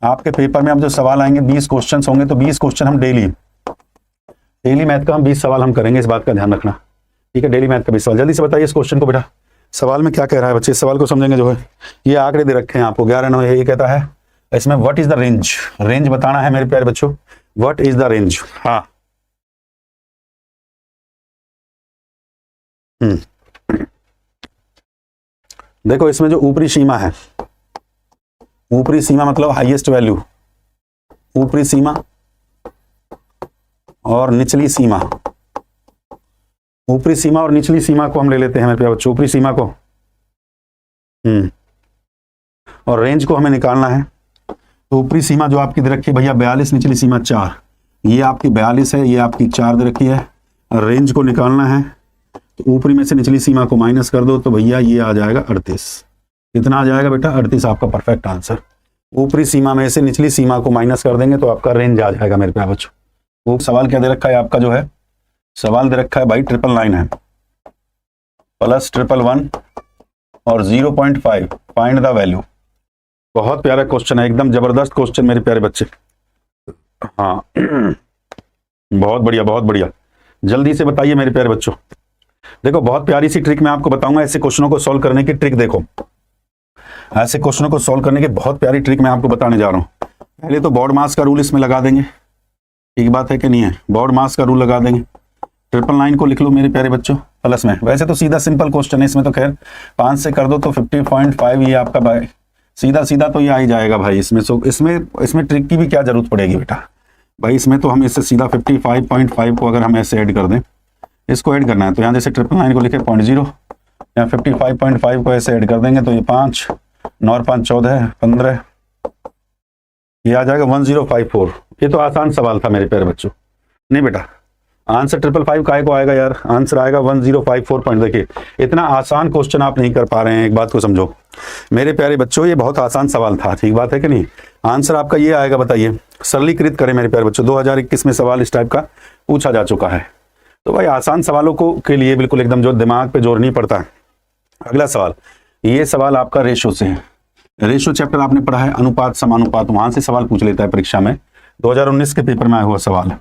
आपके पेपर में अब जो सवाल आएंगे 20 क्वेश्चन होंगे, तो 20 क्वेश्चन हम डेली मैथ का हम 20 सवाल हम करेंगे, इस बात का ध्यान रखना, ठीक है। डेली मैथ का 20 सवाल। जल्दी से बताइए इस क्वेश्चन को बेटा, सवाल में क्या कह रहा है बच्चे, इस सवाल को समझेंगे। जो है ये आंकड़े दे रखे हैं आपको 11 9, ये कहता है इसमें what is the range, range बताना है मेरे प्यारे बच्चों, व्हाट इज द रेंज। हाँ देखो इसमें जो ऊपरी सीमा है, ऊपरी सीमा मतलब हाईएस्ट वैल्यू, ऊपरी सीमा और निचली सीमा, ऊपरी सीमा और निचली सीमा को हम ले लेते हैं मेरे प्यारे बच्चों, ऊपरी सीमा को और रेंज को हमें निकालना है। तो ऊपरी सीमा जो आपकी दे रखी है भैया 42, निचली सीमा 4, ये आपकी 42 है, ये आपकी 4 दे रखी है। रेंज को निकालना है तो ऊपरी में से निचली सीमा को माइनस कर दो, तो भैया ये आ जाएगा 38। कितना आ जाएगा बेटा 38, आपका परफेक्ट आंसर। ऊपरी सीमा में से निचली सीमा को माइनस कर देंगे तो आपका रेंज आ जाएगा मेरे प्यारे बच्चों। वो सवाल क्या दे रखा है आपका, जो है सवाल दे रखा है भाई 999 है प्लस 111 और 0.5, फाइंड द वैल्यू। बहुत प्यारा क्वेश्चन है, एकदम जबरदस्त क्वेश्चन मेरे प्यारे बच्चे। हाँ बहुत बढ़िया बहुत बढ़िया, जल्दी से बताइए मेरे प्यारे बच्चों। देखो बहुत प्यारी सी ट्रिक मैं आपको बताऊंगा, ऐसे क्वेश्चनों को सॉल्व करने की ट्रिक। देखो ऐसे क्वेश्चनों को सॉल्व करने की बहुत प्यारी ट्रिक मैं आपको बताने जा रहा हूं। पहले तो बॉड मास का रूल इसमें लगा देंगे, ठीक बात है कि नहीं है, बॉड मास का रूल लगा देंगे। 999 को लिख लो मेरे प्यारे बच्चों प्लस में, वैसे तो सीधा सिंपल क्वेश्चन है, इसमें तो खैर 5 से कर दो तो 50.5, ये आपका भाई सीधा सीधा तो ये आ ही जाएगा भाई। इसमें सो इसमें ट्रिक की भी क्या जरूरत पड़ेगी बेटा भाई, इसमें तो हम इससे सीधा 55.5 को अगर हम ऐसे ऐड कर दें, इसको ऐड करना है तो यहाँ जैसे 999 को लिखे 0.0, यहाँ 55.5 को ऐसे ऐड कर देंगे तो ये 5 9 और 5 14 15, ये आ जाएगा 1054। ये तो आसान सवाल था मेरे प्यारे बच्चों। नहीं बेटा आंसर 555 काय को आएगा यार, आंसर आएगा 1054 पॉइंट। देखिए इतना आसान क्वेश्चन आप नहीं कर पा रहे हैं, एक बात को समझो मेरे प्यारे बच्चों, ये बहुत आसान सवाल था, ठीक बात है कि नहीं। आंसर आपका ये आएगा, बताइए सरलीकृत करें मेरे प्यारे बच्चों। 2021 में सवाल इस टाइप का पूछा जा चुका है, तो भाई आसान सवालों को के लिए बिल्कुल एकदम जो दिमाग पे जोर नहीं पड़ता है। अगला सवाल, ये सवाल आपका रेशो से है। रेशो चैप्टर आपने पढ़ा है, अनुपात समानुपात, वहां से सवाल पूछ लेता है परीक्षा में, 2019 के पेपर में आया हुआ सवाल है।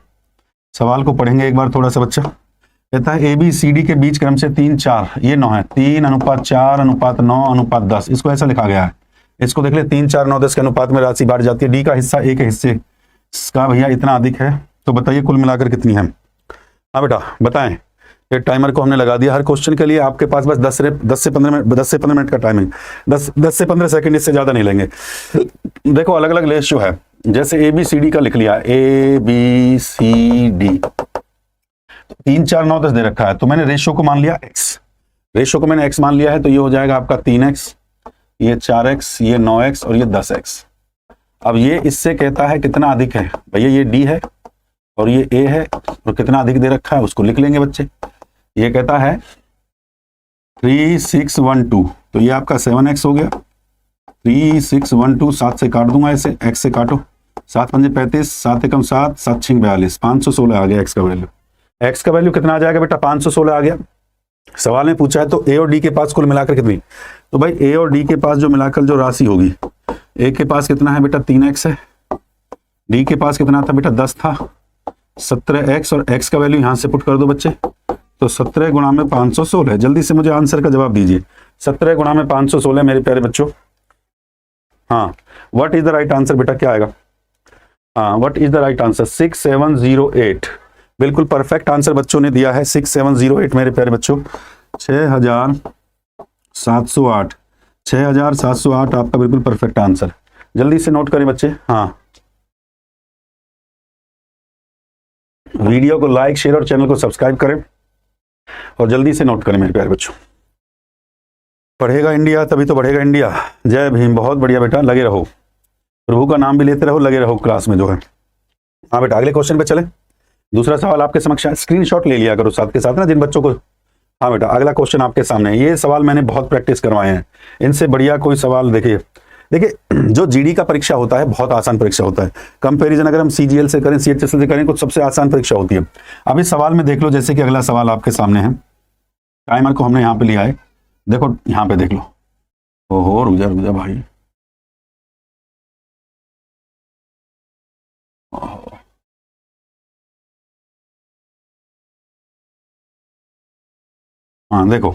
सवाल को पढ़ेंगे एक बार थोड़ा सा बच्चा। कहता है ABCD के बीच क्रम से 3 4, ये 9 है, 3:4:9:10, इसको ऐसा लिखा गया है। इसको देख ले 3 4 9 10 के अनुपात में राशि बांट जाती है, डी का हिस्सा ए के हिस्से का भैया इतना अधिक है, तो बताइए कुल मिलाकर कितनी है। हाँ बेटा बताएं। ये टाइमर को हमने लगा दिया हर क्वेश्चन के लिए, आपके पास बस 10 से 15 मिनट का टाइमिंग, 10 से 15 सेकंड, इससे ज्यादा नहीं लेंगे। देखो अलग अलग रेशियो है, जैसे ABCD का लिख लिया, ABCD 3 4 9 10 दे रखा है, तो मैंने रेशियो को मान लिया x, रेशियो को मैंने x मान लिया है, तो ये हो जाएगा आपका 3x, ये 4x, ये 9x और ये 10x। अब ये इससे कहता है कितना अधिक है भैया, ये D है और ये A है, और कितना अधिक दे रखा है उसको लिख लेंगे बच्चे। ये कहता है 3612, तो ये आपका 7x हो गया, 3612, 7 से काट दूंगा ऐसे, x से काटो, 7 5 35, 7 एकम 7, 7 6 42, 516 आ गया x का वैल्यू। x का वैल्यू कितना आ जाएगा बेटा, 516 आ गया। सवाल में पूछा है तो A और D के पास कुल मिलाकर कितनी, तो भाई A और D के पास जो मिलाकर जो राशि होगी, A के पास कितना है बेटा 3x है, D के पास कितना था बेटा 10 था, 17x, और x का वैल्यू यहां से पुट कर दो बच्चे, तो 17 गुणा में 516। जल्दी से मुझे आंसर का जवाब दीजिए, 17 गुणा में 516 मेरे प्यारे बच्चों। हाँ what is the right answer बेटा, क्या आएगा, हाँ what is the right answer 6708, बिल्कुल परफेक्ट आंसर बच्चों ने दिया है 6708 मेरे प्यारे बच्चों। 6708, 6708 आपका बिल्कुल परफेक्ट आंसर। जल्दी से नोट करें बच्चे। हाँ वीडियो को लाइक शेयर और चैनल को सब्सक्राइब करें और जल्दी से नोट करें मेरे प्यारे बच्चों। पढ़ेगा इंडिया तभी तो बढ़ेगा इंडिया। जय भीम, बहुत बढ़िया बेटा, लगे रहो, प्रभु का नाम भी लेते रहो, लगे रहो क्लास में जो है। हाँ बेटा अगले क्वेश्चन पे चले। दूसरा सवाल आपके समक्ष है, स्क्रीनशॉट ले लिया करो साथ के साथ ना जिन बच्चों को। हाँ बेटा अगला क्वेश्चन आपके सामने है, ये सवाल मैंने बहुत प्रैक्टिस करवाए हैं, इनसे बढ़िया कोई सवाल देखिए जो GD का परीक्षा होता है बहुत आसान परीक्षा होता है, कंपैरिजन अगर हम CGL से करें, CHSL से करें, कुछ सबसे आसान परीक्षा होती है। अब इस सवाल में देख लो, जैसे कि अगला सवाल आपके सामने है, टाइमर को हमने यहाँ पे लिया है, देखो यहाँ पे देख लो, ओहो रुक जा भाई, हाँ देखो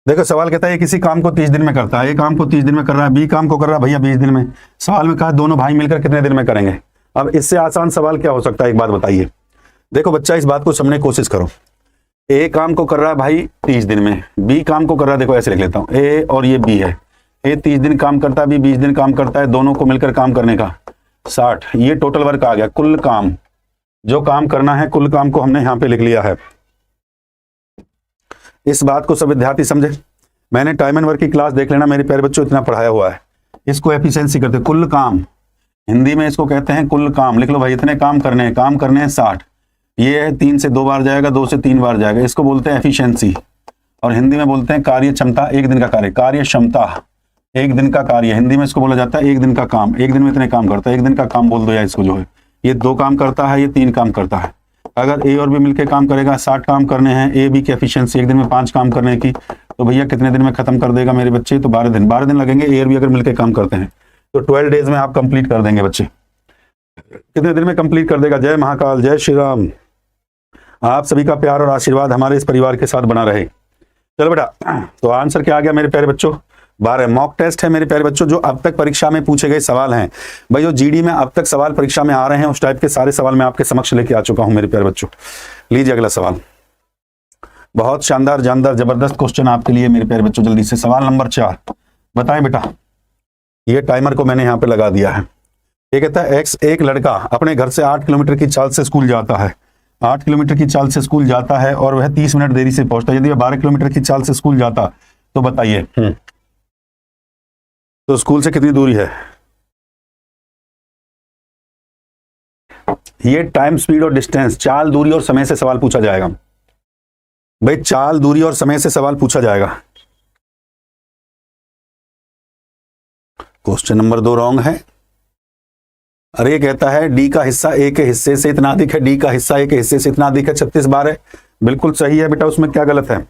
देखो, सवाल कहता है ये किसी काम को 30 दिन में करता है, ये काम को 30 दिन में कर रहा है, बी काम को कर रहा है भैया 20 दिन में। सवाल में कहा दोनों भाई मिलकर कितने दिन में करेंगे। अब इससे आसान सवाल क्या हो सकता है, एक बात बताइए। देखो बच्चा, इस बात को समझने की कोशिश करो। ए काम को कर रहा है भाई 30 दिन में, बी काम को कर रहा है, देखो ऐसे लिख लेता हूँ, ए और ये बी है। ए 30 दिन काम करता है, बी 20 दिन काम करता है, दोनों को मिलकर काम करने का 60। ये टोटल वर्क आ गया, कुल काम जो काम करना है, कुल काम को हमने यहाँ पे लिख लिया है। इस बात को सब विद्यार्थी समझे। मैंने टाइम एंड वर्क की क्लास देख लेना मेरे प्यारे बच्चों, इतना पढ़ाया हुआ है। इसको एफिशिएंसी करते हैं, कुल काम, हिंदी में इसको कहते हैं कुल काम। लिख लो भाई, इतने काम करने हैं 60। ये है 3 से 2 बार जाएगा, 2 से 3 बार जाएगा, इसको बोलते हैं एफिशिएंसी। और हिंदी में बोलते हैं कार्य क्षमता, एक दिन का कार्य, कार्य क्षमता, एक दिन का कार्य। हिंदी में इसको बोला जाता है एक दिन का काम, एक दिन में इतने काम करता है, एक दिन का काम बोल दो या इसको जो है, ये 2 काम करता है, ये 3 काम करता है। अगर ए और बी मिलकर काम करेगा, 60 काम करने हैं, ए बी की एफिशिएंसी एक दिन में 5 काम करने की, तो भैया कितने दिन में खत्म कर देगा मेरे बच्चे, तो 12 दिन। 12 दिन लगेंगे ए और बी अगर मिलकर काम करते हैं, तो 12 डेज में आप कंप्लीट कर देंगे बच्चे। कितने दिन में कंप्लीट कर देगा। जय महाकाल, जय श्री राम। आप सभी का प्यार और आशीर्वाद हमारे इस परिवार के साथ बना रहे। चलो बेटा, तो आंसर क्या आ गया मेरे प्यारे बच्चों, 12। मॉक टेस्ट है मेरे प्यारे बच्चों, जो अब तक परीक्षा में पूछे गए सवाल हैं भाई, जो जीडी में अब तक सवाल परीक्षा में आ रहे हैं, उस टाइप के सारे सवाल मैं आपके समक्ष लेके आ चुका हूं मेरे प्यारे बच्चों। लीजिए अगला सवाल, बहुत शानदार जानदार जबरदस्त क्वेश्चन आपके लिए मेरे प्यारे बच्चों। जल्दी से सवाल नंबर 4 बताएं बेटा। ये टाइमर को मैंने यहाँ पे लगा दिया है। ये कहता है एक्स, एक लड़का अपने घर से 8 किलोमीटर की चाल से स्कूल जाता है, 8 किलोमीटर की चाल से स्कूल जाता है और वह 30 मिनट देरी से पहुंचता है। यदि वह 12 किलोमीटर की चाल से स्कूल जाता तो बताइए तो स्कूल से कितनी दूरी है। ये टाइम, स्पीड और डिस्टेंस, चाल, दूरी और समय से सवाल पूछा जाएगा भाई, चाल, दूरी और समय से सवाल पूछा जाएगा। क्वेश्चन नंबर 2 रॉन्ग है। अरे ये कहता है डी का हिस्सा ए के हिस्से से इतना अधिक है, डी का हिस्सा ए के हिस्से से इतना अधिक है, 36 बार है। बिल्कुल सही है बेटा, उसमें क्या गलत है।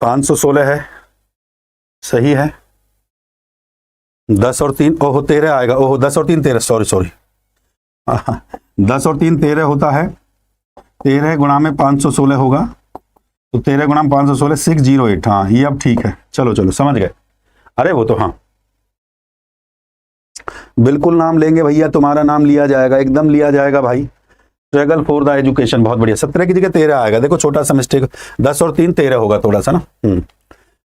516 है, सही है। 10 और 3, ओहो 13 आएगा, ओहो 10 और 3 13, सॉरी 10 और 3 13 होता है, 13 गुणा में 516 होगा, तो 13 गुणा में 516 608। हाँ ये अब ठीक है, चलो चलो समझ गए। अरे वो तो हाँ बिल्कुल नाम लेंगे भैया, तुम्हारा नाम लिया जाएगा, एकदम लिया जाएगा भाई। स्ट्रगल फॉर द एजुकेशन, बहुत बढ़िया। 17 की जगह 13 आएगा, देखो छोटा सा मिस्टेक, 10 और 3 13 होगा थोड़ा सा ना।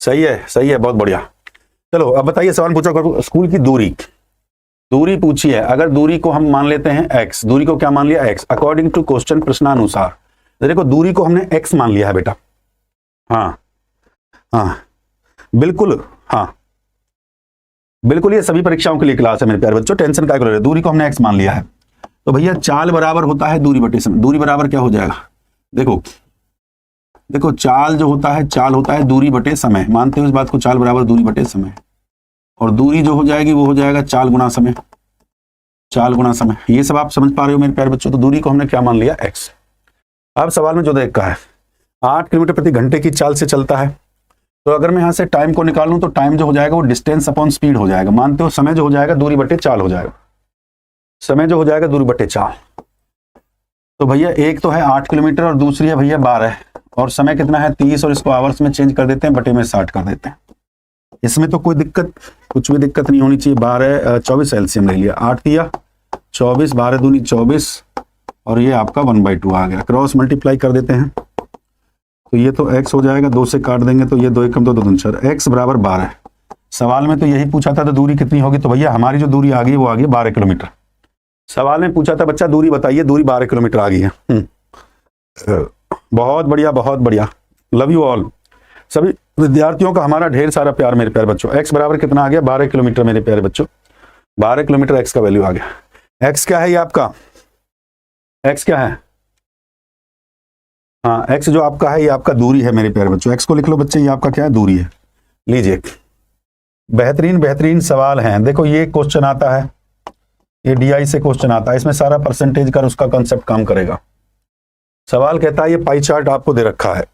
सही है बहुत बढ़िया। चलो अब बताइए, सवाल पूछो स्कूल की दूरी, दूरी पूछी है। अगर दूरी को हम मान लेते हैं x, दूरी को क्या मान लिया x, अकॉर्डिंग टू क्वेश्चन, प्रश्नानुसार। देखो दूरी को हमने x मान लिया है बेटा। हाँ बिल्कुल, हाँ बिल्कुल, ये सभी परीक्षाओं के लिए क्लास है मेरे प्यारे बच्चों, टेंशन क्या करो। दूरी को हमने x मान लिया है, तो भैया चाल बराबर होता है दूरी बटे समय। दूरी बराबर क्या हो जाएगा, देखो चाल जो होता है, चाल होता है दूरी बटे समय। मानते हो इस बात को, चाल बराबर दूरी बटे समय, और दूरी जो हो जाएगी वो हो जाएगा चाल गुना समय, चाल गुना समय। ये सब आप समझ पा रहे हो मेरे प्यारे बच्चों। तो दूरी को हमने क्या मान लिया, x। अब सवाल में जो देखा है 8 किलोमीटर प्रति घंटे की चाल से चलता है, तो अगर मैं यहां से टाइम को निकाल लूं तो टाइम जो हो जाएगा वो डिस्टेंस अपॉन स्पीड हो जाएगा। मानते हो समय जो हो जाएगा दूरी बटे चाल हो जाएगा, समय जो हो जाएगा दूरी बटे चाल। तो भैया एक तो है 8 किलोमीटर और दूसरी है भैया 12, और समय कितना है 30, और इसको आवर्स में चेंज कर देते हैं, बटे में 60 कर देते हैं। इसमें तो कोई दिक्कत, कुछ भी दिक्कत नहीं होनी चाहिए। 12 24 एलसीएम ले लिया, 8 दिया 24, 12 दूनी 24, और ये आपका 1/2 आ गया। क्रॉस मल्टीप्लाई कर देते हैं, तो ये तो x हो जाएगा, 2 से काट देंगे तो ये 2 एकम 2 2 4, x बराबर 12। सवाल में तो यही पूछा था, तो दूरी कितनी होगी, तो भैया हमारी जो दूरी आ गई वो आ गई 12 किलोमीटर। सवाल में पूछा था बच्चा दूरी बताइए, दूरी 12 किलोमीटर आ गई है। बहुत बढ़िया बहुत बढ़िया, लव यू ऑल। सभी विद्यार्थियों का हमारा ढेर सारा प्यार मेरे प्यारे बच्चों। x बराबर कितना आ गया, 12 किलोमीटर मेरे प्यारे बच्चों, 12 किलोमीटर x का वैल्यू आ गया। x क्या है ये आपका, x क्या है, हाँ x जो आपका है ये आपका दूरी है मेरे प्यारे बच्चों। x को लिख लो बच्चे, ये आपका क्या है, दूरी है। लीजिए बेहतरीन सवाल हैं। देखो ये क्वेश्चन आता है, ये DI से क्वेश्चन आता है, इसमें सारा परसेंटेज कर उसका कंसेप्ट काम करेगा। सवाल कहता है ये पाई चार्ट आपको दे रखा है।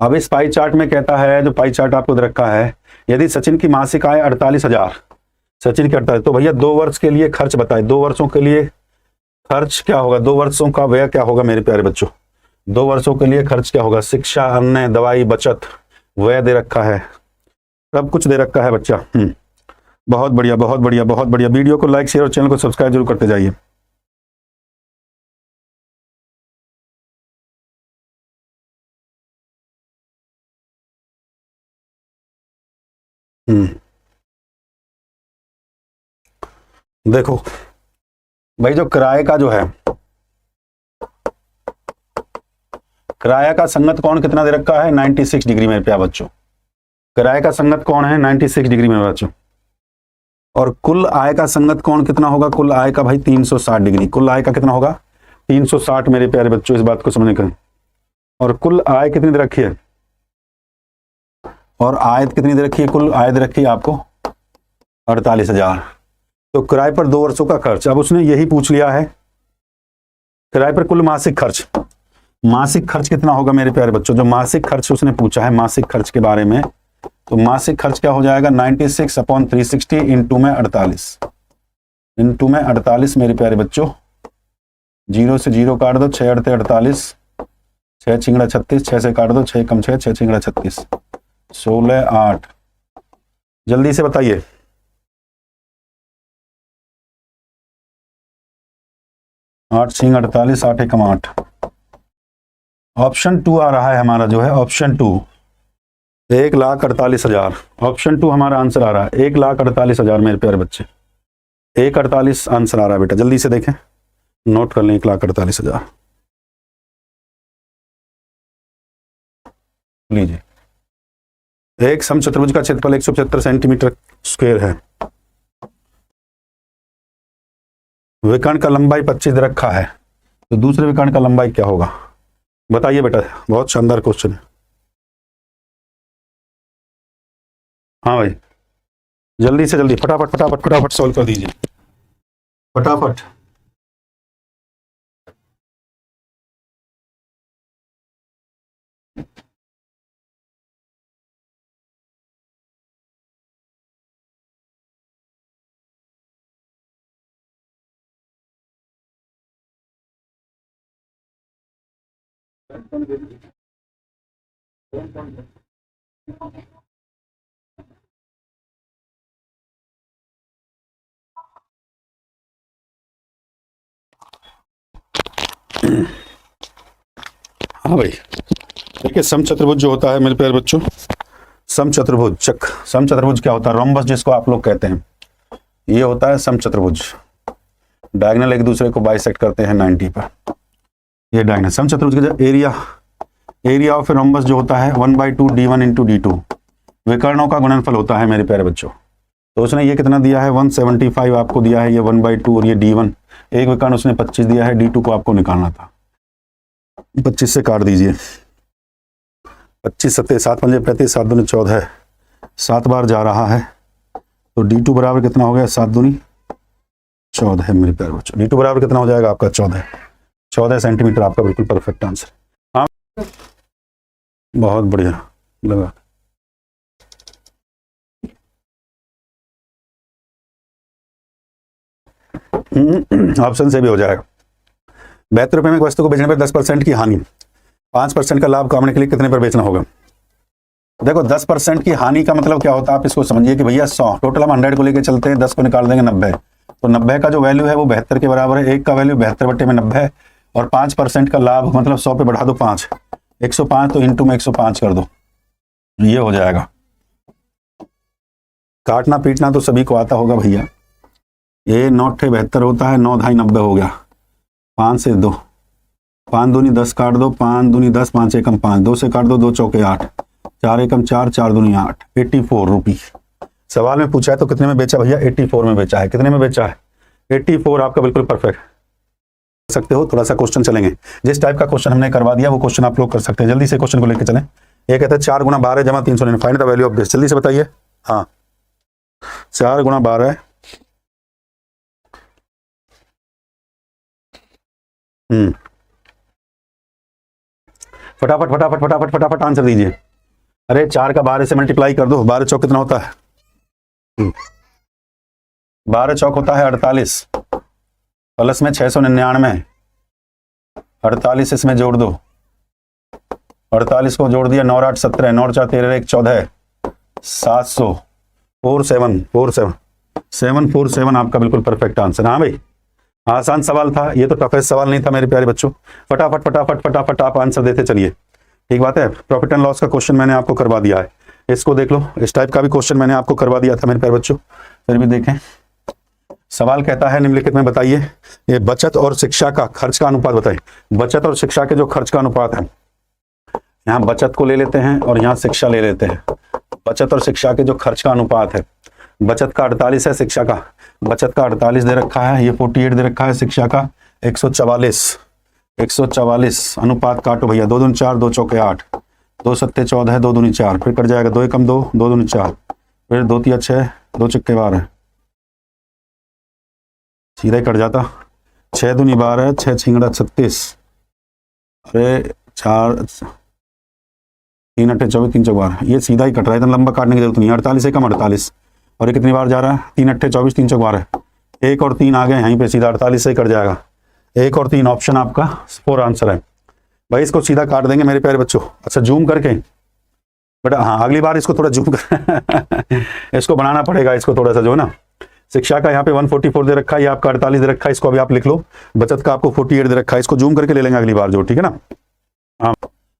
अब इस पाई चार्ट में कहता है, जो पाई चार्ट आपको दे रखा है, यदि सचिन की मासिक आय 48,000, सचिन की 48, तो भैया 2 वर्ष के लिए खर्च बताए, 2 वर्षों के लिए खर्च क्या होगा, 2 वर्षों का व्यय क्या होगा मेरे प्यारे बच्चों, 2 वर्षों के लिए खर्च क्या होगा, शिक्षा, अन्न, दवाई, बचत, व्यय दे रखा है, सब कुछ दे रखा है बच्चा। बहुत बढ़िया बहुत बढ़िया बहुत बढ़िया। वीडियो को लाइक शेयर और चैनल को सब्सक्राइब जरूर करते जाइए। देखो भाई, जो किराए का जो है, किराया का संगत कोण कितना दे रखा है, 96 डिग्री मेरे प्यारे बच्चों। किराए का संगत कोण है 96 डिग्री मेरे बच्चों। और कुल आय का संगत कोण कितना होगा, कुल आय का भाई 360 डिग्री। कुल आय का कितना होगा, 360 मेरे प्यारे बच्चों, इस बात को समझने का। और कुल आय कितनी दे रखी है, और आयत कितनी दे रखी है, कुल आय दे रखी है आपको 48,000। तो किराए पर 2 वर्षों का खर्च, अब उसने यही पूछ लिया है किराए पर कुल मासिक खर्च। मासिक खर्च कितना होगा मेरे प्यारे बच्चों, जो मासिक खर्च उसने पूछा है मासिक खर्च के बारे में, तो मासिक खर्च क्या हो जाएगा, 96/360 इंटू में 48, इंटू में 48 मेरे प्यारे बच्चों। 0 से 0 काट दो, 6 अड़ते 48, 6 छिंगड़ा 36, 6 से काट दो, 6 कम 6, 6 छिंगड़ा 36, 16 8। जल्दी से बताइए, 8 छिंग 48, 8 एकम 8। ऑप्शन 2 आ रहा है हमारा, जो है ऑप्शन 2, 1,48,000। ऑप्शन 2 हमारा आंसर आ रहा है 1,48,000 मेरे प्यारे बच्चे। 1,48 आंसर आ रहा है बेटा, जल्दी से देखें, नोट कर लें 1,48,000। लीजिए, एक समचतुर्भुज का क्षेत्रफल 175 सेंटीमीटर स्क्वायर है। विकर्ण का लंबाई 25 रखा है, तो दूसरे विकर्ण का लंबाई क्या होगा, बताइए बेटा। बहुत शानदार क्वेश्चन है। हाँ भाई, जल्दी से जल्दी, फटाफट फटाफट फटाफट सॉल्व कर दीजिए, फटाफट। हाँ भाई, देखिए समचतुर्भुज जो होता है मेरे प्यारे बच्चों, समचतुर्भुज चक, समचतुर्भुज क्या होता है, रोम्बस जिसको आप लोग कहते हैं, ये होता है समचतुर्भुज। डायगोनल एक दूसरे को बाइसेक्ट करते हैं 90 पर, ये डायगोनल। समचतुर्भुज का एरिया, एरिया ऑफ रोम्बस जो होता है 1/2 d1 इंटू d2, विकर्णों का गुणनफल होता है मेरे प्यारे बच्चों। तो उसने ये कितना दिया है, 175 आपको दिया है, ये 1/2, और ये d1, एक विकर्ण उसने 25 दिया है, d2 को आपको निकालना था। 25 से काट दीजिए, 25 सत्ते 7 पंजे 35, 7 दूनी 14, 7 बार जा रहा है, तो d2 बराबर कितना हो गया, 7 दूनी 14 है मेरे प्यारे बच्चों। d2 बराबर कितना हो जाएगा आपका 14 सेंटीमीटर, आपका बिल्कुल परफेक्ट आंसर। हाँ बहुत बढ़िया लगा। ऑप्शन से भी हो जाएगा। 72 रुपए में एक वस्तु को बेचने पर 10% की हानि, 5% का लाभ कमाने के लिए कितने पर बेचना होगा। देखो 10% की हानि का मतलब क्या होता है, आप इसको समझिए कि भैया 100, टोटल हम 100 को लेके चलते हैं, 10 को निकाल देंगे 90, तो 90 का जो वैल्यू है वो 72 के बराबर है, एक का वैल्यू 72/90 है, और 5% का लाभ मतलब 100 पे बढ़ा दो 5, 105, तो इंटू में 105 कर दो, ये हो जाएगा। काटना पीटना तो सभी को आता होगा भैया। ये 9×72 होता है, 9 ढाई 90 हो गया, 5 से 2, 5 दूनी 10 काट दो, 5 दूनी 10, 5 एकम 5, 2 से काट दो, 2 चौके 8, 4 एकम 4, 4 दूनी 8, 84 रुपी। सवाल में पूछा है तो कितने में बेचा भैया, 84 में बेचा है। कितने में बेचा है, 84, आपका बिल्कुल परफेक्ट। कर सकते हो, थोड़ा सा क्वेश्चन चलेंगे, जिस टाइप का क्वेश्चन हमने करवा दिया वो क्वेश्चन आप लोग कर सकते हैं। जल्दी से क्वेश्चन को लेकर चलें। ये कहता है 4 × 12 जमा 300, find the value of this. जल्दी से बताइए। हाँ 4 × 12, फटाफट फटाफट फटाफट फटाफट आंसर दीजिए। अरे 4 का 12 से मल्टीप्लाई कर दो, 12 चौक कितना होता है, 12 चौक होता है 48, प्लस में 699, 48 इसमें जोड़ दो, 48 को जोड़ दिया, 9 8 17, 9 4 13 1 14, 700, 747 आपका बिल्कुल परफेक्ट आंसर। हाँ भाई, आसान सवाल था ये, तो टफेस्ट सवाल नहीं था मेरे प्यारे बच्चों। फटाफट फटाफट फटाफट आप आंसर देते चलिए, ठीक बात है। प्रॉफिट एंड लॉस का क्वेश्चन मैंने आपको करवा दिया है, इसको देख लो। इस टाइप का भी क्वेश्चन मैंने आपको करवा दिया था मेरे प्यारे बच्चों, फिर भी देखें। सवाल कहता है निम्नलिखित में बताइए, ये बचत और शिक्षा का खर्च का अनुपात बताइए। बचत और शिक्षा के जो खर्च का अनुपात है, यहाँ बचत को ले लेते हैं और यहाँ शिक्षा ले लेते हैं। बचत और शिक्षा के जो खर्च का अनुपात है, बचत का 48 है, शिक्षा का, बचत का 48 दे रखा है, ये 48 दे रखा है, शिक्षा का 144 अनुपात काटो भैया, 2 दूनी 4, 2 चौके 8, 2 सत्ते 14, 2 दूनी 4, फिर कट जाएगा 2 एकम 2, 2 दूनी 4, फिर 2 तिया 6, 2 चक्के 12, सीधा ही कट जाता। 6 दूनी 12, 6 छिंगड़ा 36, अरे 4 3 8 24, 3 चौक 12, ये सीधा ही कट रहा है, इतना लंबा काटने की जरूरत नहीं। 48 एकम 48, और ये कितनी बार जा रहा है, 3 8 24, 3 चौक 12, 1 और 3 आ गए यहीं पे, सीधा 48 से ही कट जाएगा। 1 और 3 ऑप्शन आपका 4 आंसर है भाई, इसको सीधा काट देंगे मेरे प्यारे बच्चों। अच्छा जूम करके बेटा, हाँ अगली बार इसको थोड़ा जूम कर इसको बनाना पड़ेगा, इसको थोड़ा सा जो है ना। शिक्षा का यहाँ पे 144 दे रखा है, ये आपका 48 दे रखा है, इसको अभी आप लिख लो। बचत का आपको 48 दे रखा है, इसको जूम करके ले लेंगे अगली बार जो, ठीक है ना। हाँ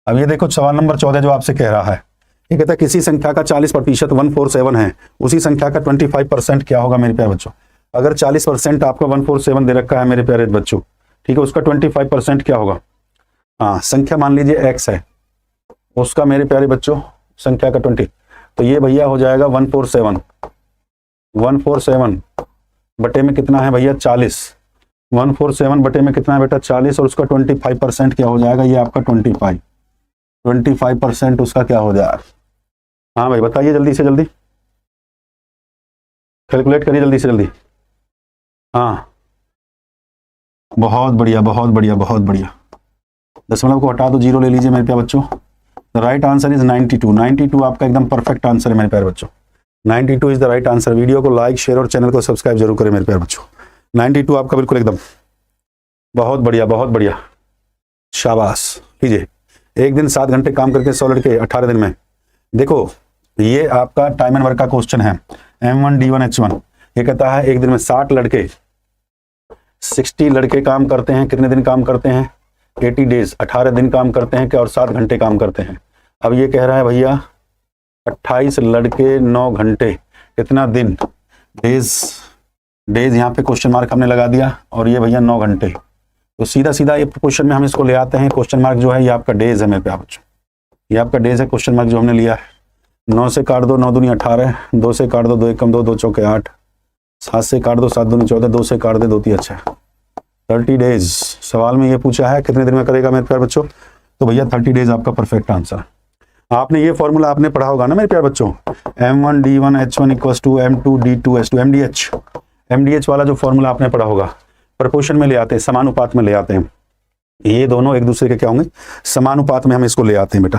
अब ये देखो सवाल नंबर 14 जो आपसे कह रहा है, ये कहता है किसी संख्या का 40% 147 है, उसी संख्या का 25% क्या होगा मेरे प्यारे बच्चों। अगर 40% आपका 147 दे रखा है मेरे प्यारे बच्चों, ठीक है, उसका 25% क्या होगा। हाँ संख्या मान लीजिए x है, उसका मेरे प्यारे बच्चों संख्या का 20, तो ये भैया हो जाएगा 147 बटे में कितना है भैया 40, 147 बटे में कितना है बेटा 40, और उसका 25% क्या हो जाएगा, ये आपका 25% उसका क्या हो जाएगा। हाँ भाई बताइए जल्दी से जल्दी, कैलकुलेट करिए जल्दी से जल्दी। हाँ बहुत बढ़िया बहुत बढ़िया बहुत बढ़िया, दशमलव को हटा दो, 0 ले लीजिए मेरे प्यारे बच्चों। द राइट आंसर इज 92 आपका एकदम परफेक्ट आंसर है मेरे प्यारे बच्चों। 92 is the right answer. Video को लाइक शेयर और चैनल को सब्सक्राइब जरूर करें मेरे प्यारे बच्चों। 92 आपका बिल्कुल एकदम बहुत बढ़िया बहुत बढ़िया, शाबाश। लीजिए, एक दिन 7 घंटे काम करके 100 लड़के 18 दिन में। देखो ये आपका टाइम एंड वर्क का क्वेश्चन है, M1 D1 H1। ये कहता है एक दिन में 60 लड़के 60 लड़के काम करते हैं, कितने दिन काम करते हैं 80 डेज, 18 दिन काम करते हैं क्या, और 7 घंटे काम करते हैं। अब ये कह रहा है भैया 28 लड़के 9 घंटे कितना दिन, डेज यहाँ पे क्वेश्चन मार्क हमने लगा दिया, और ये भैया 9 घंटे, तो सीधा सीधा ये क्वेश्चन में हम इसको ले आते हैं। क्वेश्चन मार्क जो है ये आपका डेज है मेरे प्यारे बच्चों, ये आपका डेज है क्वेश्चन मार्क जो हमने लिया है। 9 से काट दो, 9 दूनी 18, 2 से काट दो, 2 एकम 2, 2 चौके 8, 7 से काट दो, 7 दूनी 14, 2 से काट दे 2 3 अच्छा 30 डेज। सवाल में ये पूछा है कितने दिन में करेगा मेरे प्यारे बच्चों, तो भैया 30 डेज आपका परफेक्ट आंसर। आपने ये फॉर्मूला आपने पढ़ा होगा ना मेरे प्यारे बच्चों, M1 D1 H1 = M2 D2 H2, MDH वाला जो फॉर्मूला आपने पढ़ा होगा। प्रपोर्शन में ले आते हैं, समानुपात में ले आते हैं, ये दोनों एक दूसरे के क्या होंगे, समानुपात में हम इसको ले आते हैं बेटा।